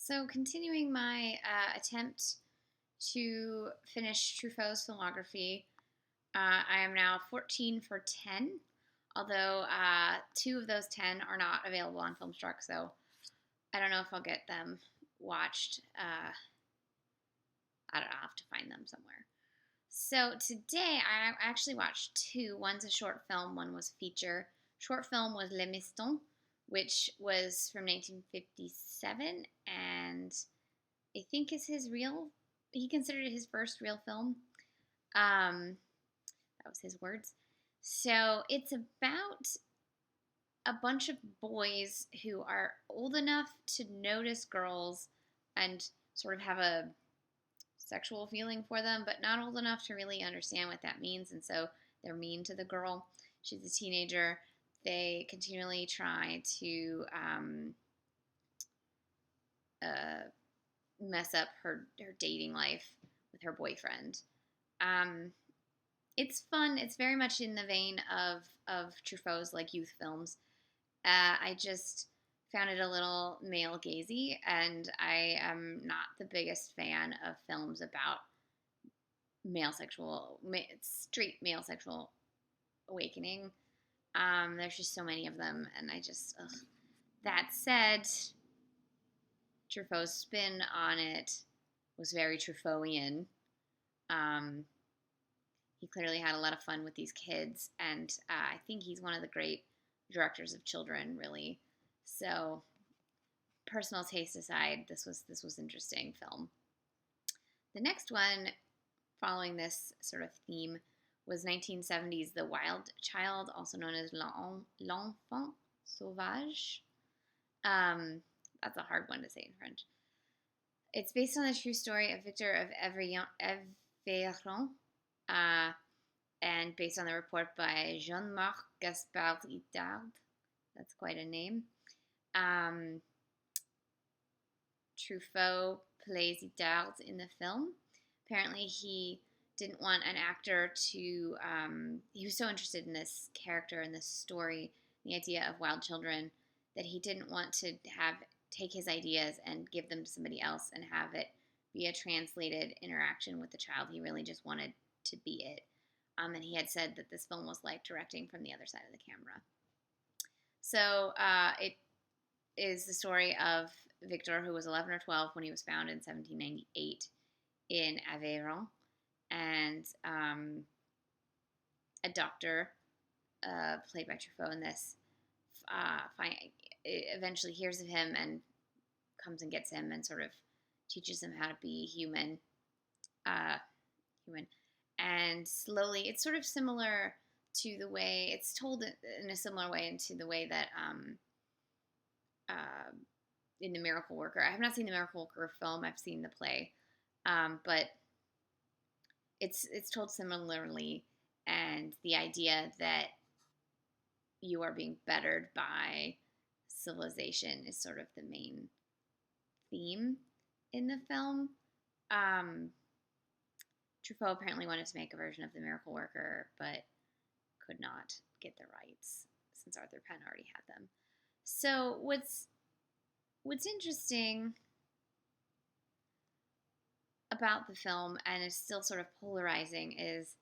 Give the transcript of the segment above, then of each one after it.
So, continuing my attempt to finish Truffaut's filmography, I am now 14 for 10, although two of those 10 are not available on Filmstruck, so I don't know if I'll get them watched. I don't know, I'll have to find them somewhere. So, today I actually watched two. One's a short film, one was a feature. Short film was Les Mistons, which was from 1957, and I think is he considered it his first real film. That was his words. So it's about a bunch of boys who are old enough to notice girls and sort of have a sexual feeling for them, but not old enough to really understand what that means. And so they're mean to the girl. She's a teenager. They continually try to mess up her dating life with her boyfriend. It's fun. It's very much in the vein of Truffaut's like youth films. I just found it a little male gazy, and I am not the biggest fan of films about straight male sexual awakening. There's just so many of them, and I just, ugh. That said, Truffaut's spin on it was very Truffautian. He clearly had a lot of fun with these kids, and I think he's one of the great directors of children, really. So, personal taste aside, this was interesting film. The next one, following this sort of theme, was 1970's The Wild Child, also known as L'Enfant Sauvage. That's a hard one to say in French. It's based on the true story of Victor of Aveyron, and based on the report by Jean-Marc Gaspard-Itard. That's quite a name. Truffaut plays Itard in the film. Apparently, he didn't want an actor to. He was so interested in this character and this story, the idea of wild children, that he didn't want to take his ideas and give them to somebody else and have it be a translated interaction with the child. He really just wanted to be it. And he had said that this film was like directing from the other side of the camera. So it is the story of Victor, who was 11 or 12 when he was found in 1798 in Aveyron. And a doctor, played by Truffaut in this, eventually hears of him and comes and gets him and sort of teaches him how to be human. And slowly, it's sort of similar to the way it's told in a similar way into the way that in The Miracle Worker. I have not seen The Miracle Worker film. I've seen the play, but it's told similarly, and the idea that you are being bettered by civilization is sort of the main theme in the film. Truffaut apparently wanted to make a version of The Miracle Worker, but could not get the rights since Arthur Penn already had them. So what's interesting about the film, and is still sort of polarizing, is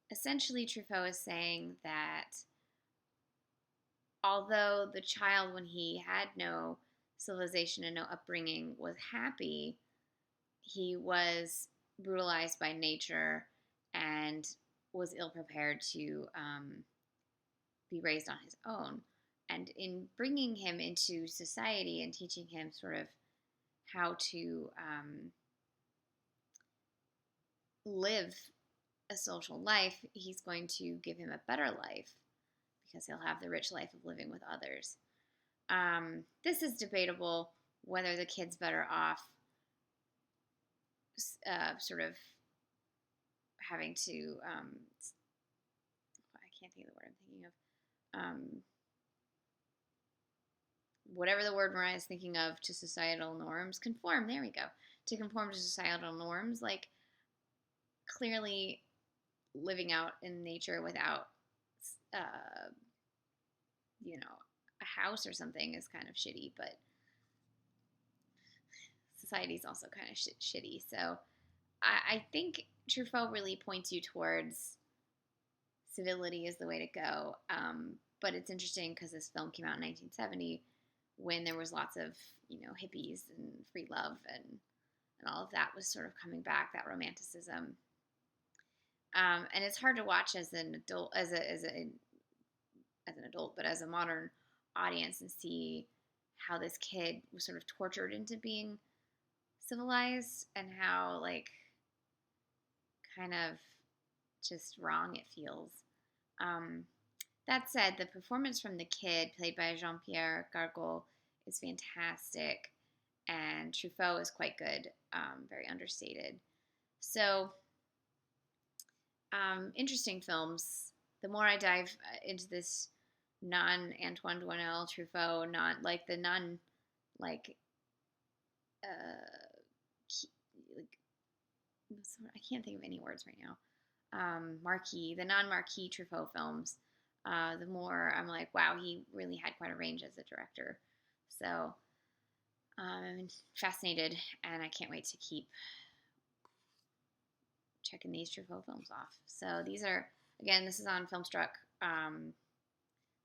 essentially Truffaut is saying that although the child, when he had no civilization and no upbringing, was happy, he was brutalized by nature and was ill-prepared to be raised on his own. And in bringing him into society and teaching him sort of how to live a social life, he's going to give him a better life because he'll have the rich life of living with others. This is debatable whether the kid's better off sort of having to, I can't think of the word I'm thinking of, whatever the word Mariah's thinking of, to societal norms, conform, there we go, to conform to societal norms, like clearly living out in nature without, a house or something is kind of shitty, but society's also kind of shitty. So I think Truffaut really points you towards civility is the way to go. But it's interesting because this film came out in 1970 when there was lots of, hippies and free love and all of that was sort of coming back, that romanticism. And it's hard to watch as an adult, as an adult, but as a modern audience and see how this kid was sort of tortured into being civilized and how like kind of just wrong it feels. That said, the performance from the kid, played by Jean-Pierre Gargol, is fantastic, and Truffaut is quite good, very understated. So, interesting films. The more I dive into this non-Antoine Doinel Truffaut, not like the non, like, like, I can't think of any words right now. The non-marquee Truffaut films, the more I'm like, wow, he really had quite a range as a director. So I'm fascinated, and I can't wait to keep checking these Truffaut films off. So these are, again, this is on Filmstruck,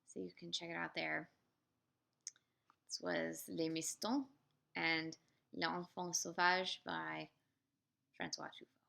so you can check it out there. This was Les Mistons and L'Enfant Sauvage by François Truffaut.